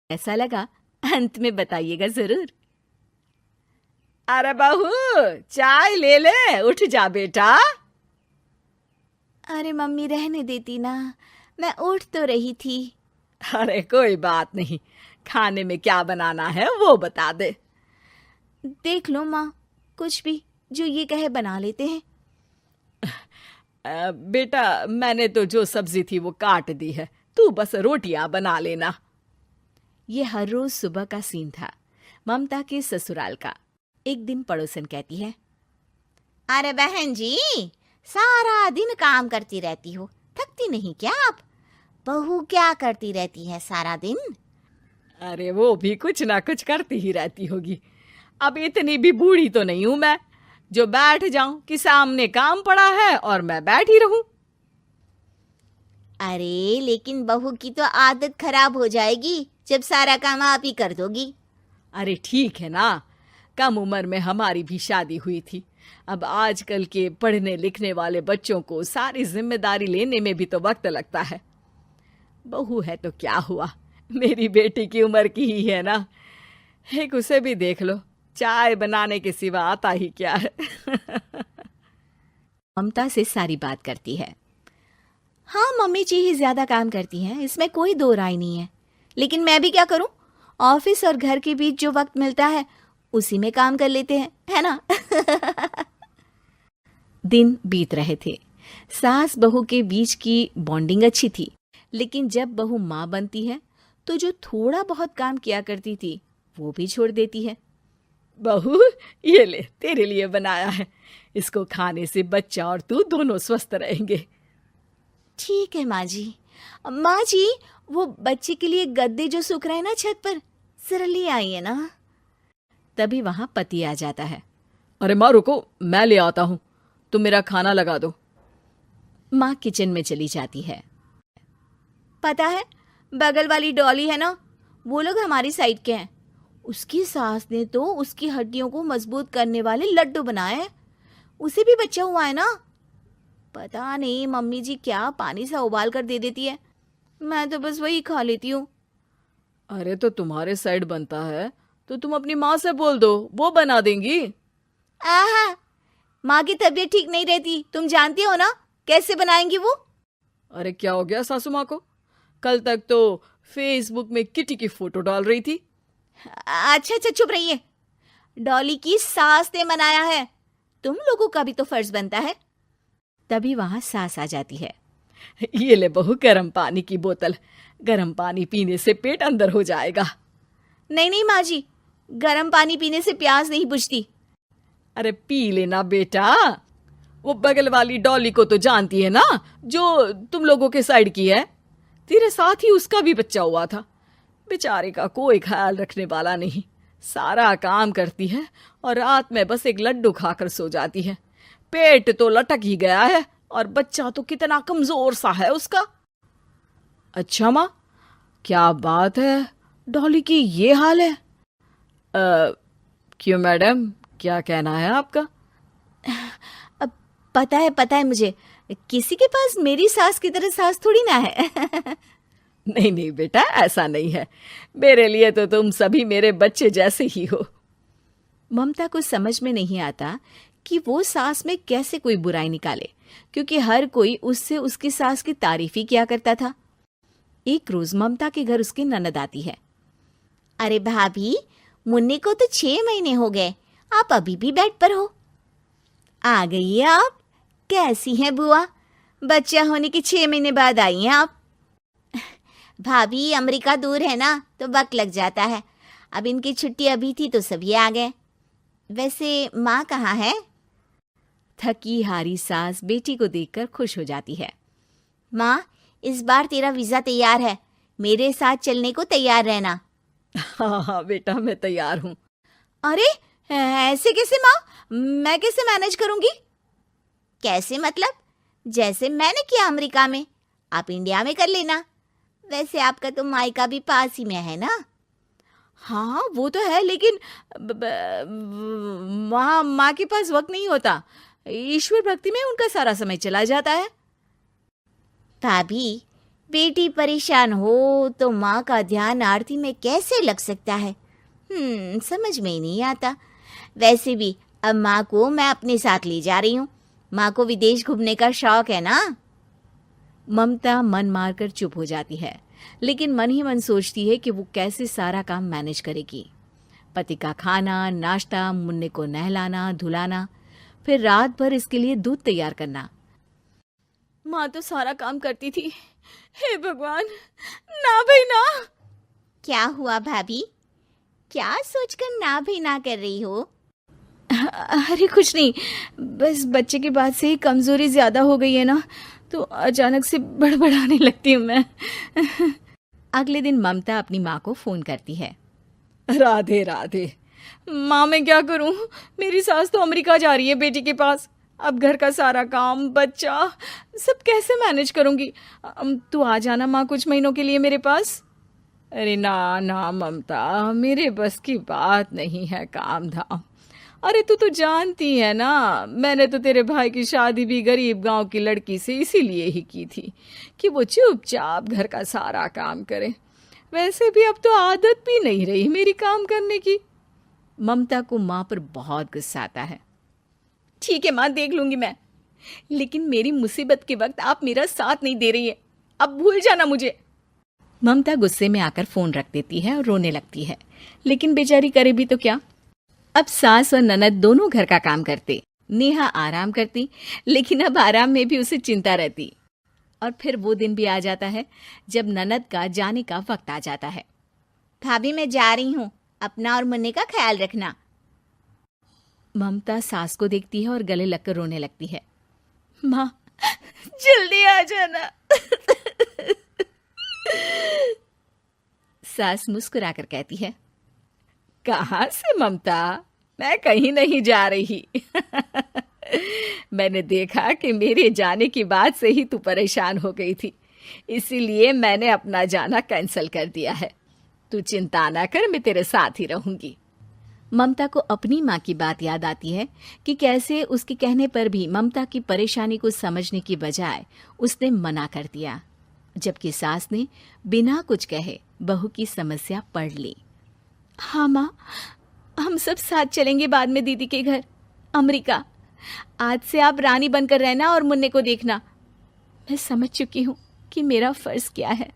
ऐसा लगा अंत में बताइएगा जरूर। अरे बहू, चाय ले ले, उठ जा बेटा। अरे मम्मी रहने देती ना, मैं उठ तो रही थी। अरे कोई बात नहीं, खाने में क्या बनाना है वो बता दे। देख लो माँ, कुछ भी जो ये कहे बना लेते हैं। बेटा, मैंने तो जो सब्जी थी वो काट दी है, तू बस रोटियां बना लेना। ये हर रोज सुबह का सीन था ममता के ससुराल का। एक दिन पड़ोसन कहती है, अरे बहन जी, सारा दिन काम करती रहती हो, थकती नहीं क्या आप? बहू क्या करती रहती है सारा दिन? अरे वो भी कुछ ना कुछ करती ही रहती होगी। अब इतनी भी बूढ़ी तो नहीं हूं मैं जो बैठ जाऊं कि सामने काम पड़ा है और मैं बैठी रहूं। अरे लेकिन बहू की तो आदत खराब हो जाएगी जब सारा काम आप ही कर दोगी। अरे ठीक है ना, कम उम्र में हमारी भी शादी हुई थी। अब आजकल के पढ़ने लिखने वाले बच्चों को सारी जिम्मेदारी लेने में भी तो वक्त लगता है। बहू है तो क्या हुआ, मेरी बेटी की उम्र की ही है ना। एक उसे भी देख लो, चाय बनाने के सिवा आता ही क्या है। ममता से सारी बात करती है। हाँ, मम्मी जी ही ज्यादा काम करती हैं, इसमें कोई दो राय नहीं है। लेकिन मैं भी क्या करूं, ऑफिस और घर के बीच जो वक्त मिलता है उसी में काम कर लेते हैं, है ना। दिन बीत रहे थे। सास बहू के बीच की बॉन्डिंग अच्छी थी, लेकिन जब बहू माँ बनती है तो जो थोड़ा बहुत काम किया करती थी वो भी छोड़ देती है। बहू, ये ले, तेरे लिए बनाया है। इसको खाने से बच्चा और तू दोनों स्वस्थ रहेंगे। ठीक है माँ जी। माँ जी, वो बच्चे के लिए गद्दे जो सूख रहे हैं ना छत पर, जरा ले आइए ना। तभी वहां पति आ जाता है। अरे माँ रुको, मैं ले आता हूँ, तुम मेरा खाना लगा दो। माँ किचन में चली जाती है। पता है, बगल वाली डॉली है ना, वो लोग हमारी साइड के हैं। उसकी सास ने तो उसकी हड्डियों को मजबूत करने वाले लड्डू बनाए हैं। उसे भी बच्चा हुआ है ना। पता नहीं मम्मी जी क्या पानी सा उबाल कर दे देती है, मैं तो बस वही खा लेती हूँ। अरे तो तुम्हारे साइड बनता है तो तुम अपनी माँ से बोल दो, वो बना देंगी। आहा, माँ की तबीयत ठीक नहीं रहती, तुम जानती हो ना, कैसे बनाएंगी वो। अरे क्या हो गया सासू माँ को? कल तक तो फेसबुक में किटी की फोटो डाल रही थी। अच्छा अच्छा, चुप रहिए। डॉली की सास ने मनाया है, तुम लोगों का भी तो फर्ज बनता है। तभी वहां सास आ जाती है। ये ले बहू, गर्म पानी की बोतल, गर्म पानी पीने से पेट अंदर हो जाएगा। नहीं नहीं माँ जी, गर्म पानी पीने से प्यास नहीं बुझती। अरे पी लेना बेटा। वो बगल वाली डॉली को तो जानती है ना, जो तुम लोगों के साइड की है। तेरे साथ ही उसका भी बच्चा हुआ था। बेचारे का कोई ख्याल रखने वाला नहीं, सारा काम करती है और रात में बस एक लड्डू खाकर सो जाती है। पेट तो लटक ही गया है और बच्चा तो कितना कमजोर सा है उसका। अच्छा माँ, क्या बात है, डॉली की ये हाल है? क्यों मैडम, क्या कहना है आपका? अब पता है मुझे, किसी के पास मेरी सास की तरह सास थोड़ी ना है। नहीं नहीं बेटा, ऐसा नहीं है। मेरे लिए तो तुम सभी मेरे बच्चे जैसे ही हो। ममता को समझ में नहीं आता कि वो सास में कैसे कोई बुराई निकाले, क्योंकि हर कोई उससे उसकी सास की तारीफ ही किया करता था। एक रोज ममता के घर उसकी ननद आती है। अरे भाभी, मुन्नी को तो 6 महीने हो गए, आप अभी भी बेड पर हो। आ गई है आप? कैसी हैं बुआ? बच्चा होने के 6 महीने बाद आई हैं आप? भाभी, अमेरिका दूर है ना तो वक्त लग जाता है। अब इनकी छुट्टी अभी थी तो सभी आ गए। वैसे माँ कहाँ है? थकी हारी सास बेटी को देखकर खुश हो जाती है। माँ, इस बार तेरा वीजा तैयार है, मेरे साथ चलने को तैयार रहना। हाँ हाँ बेटा, मैं तैयार हूँ। अरे ऐसे कैसे माँ, मैं कैसे मैनेज करूंगी? कैसे मतलब? जैसे मैंने किया अमेरिका में, आप इंडिया में कर लेना। वैसे आपका तो मायका भी पास ही में है ना। हाँ वो तो है, लेकिन वहाँ माँ के पास वक्त नहीं होता। ईश्वर भक्ति में उनका सारा समय चला जाता है। भाभी, बेटी परेशान हो तो माँ का ध्यान आरती में कैसे लग सकता है? समझ में ही नहीं आता। वैसे भी अब माँ को मैं अपने साथ ले जा रही हूँ। माँ को विदेश घूमने का शौक है ना। ममता मन मारकर चुप हो जाती है, लेकिन मन ही मन सोचती है कि वो कैसे सारा काम मैनेज करेगी। पति का खाना, नाश्ता, मुन्ने को नहलाना धुलाना, फिर रात भर इसके लिए दूध तैयार करना। माँ तो सारा काम करती थी। हे भगवान, ना भाई ना। क्या हुआ भाभी? क्या सोचकर ना भी ना कर रही हो? अरे कुछ नहीं, बस बच्चे के बाद से ही कमजोरी ज्यादा हो गई है ना, तो अचानक से बड़बड़ाने लगती हूँ मैं। अगले दिन ममता अपनी माँ को फोन करती है। राधे राधे। माँ मैं क्या करूँ, मेरी सास तो अमेरिका जा रही है बेटी के पास। अब घर का सारा काम, बच्चा, सब कैसे मैनेज करूँगी। तू आ जाना माँ कुछ महीनों के लिए मेरे पास। अरे ना ना ममता, मेरे बस की बात नहीं है काम धाम। अरे तू तो जानती है ना, मैंने तो तेरे भाई की शादी भी गरीब गांव की लड़की से इसीलिए ही की थी कि वो चुपचाप घर का सारा काम करे। वैसे भी अब तो आदत भी नहीं रही मेरी काम करने की। ममता को माँ पर बहुत गुस्सा आता है। ठीक है माँ, देख लूंगी मैं, लेकिन मेरी मुसीबत के वक्त आप मेरा साथ नहीं दे रही है। अब भूल जाना मुझे। ममता गुस्से में आकर फोन रख देती है और रोने लगती है, लेकिन बेचारी करे भी तो क्या। अब सास और ननद दोनों घर का काम करते, नेहा आराम करती, लेकिन अब आराम में भी उसे चिंता रहती। और फिर वो दिन भी आ जाता है जब ननद का जाने का वक्त आ जाता है। भाभी मैं जा रही हूँ, अपना और मुन्ने का ख्याल रखना। ममता सास को देखती है और गले लगकर रोने लगती है। माँ जल्दी आ जाना। सास मुस्कुराकर कहती है, कहाँ से ममता, मैं कहीं नहीं जा रही। मैंने देखा कि मेरे जाने की बात से ही तू परेशान हो गई थी, इसीलिए मैंने अपना जाना कैंसिल कर दिया है। तू चिंता ना कर, मैं तेरे साथ ही रहूंगी। ममता को अपनी माँ की बात याद आती है कि कैसे उसके कहने पर भी ममता की परेशानी को समझने की बजाय उसने मना कर दिया, जबकि सास ने बिना कुछ कहे बहू की समस्या पढ़ ली। हाँ माँ, हम सब साथ चलेंगे बाद में दीदी के घर अमेरिका। आज से आप रानी बनकर रहना और मुन्ने को देखना। मैं समझ चुकी हूँ कि मेरा फर्ज क्या है।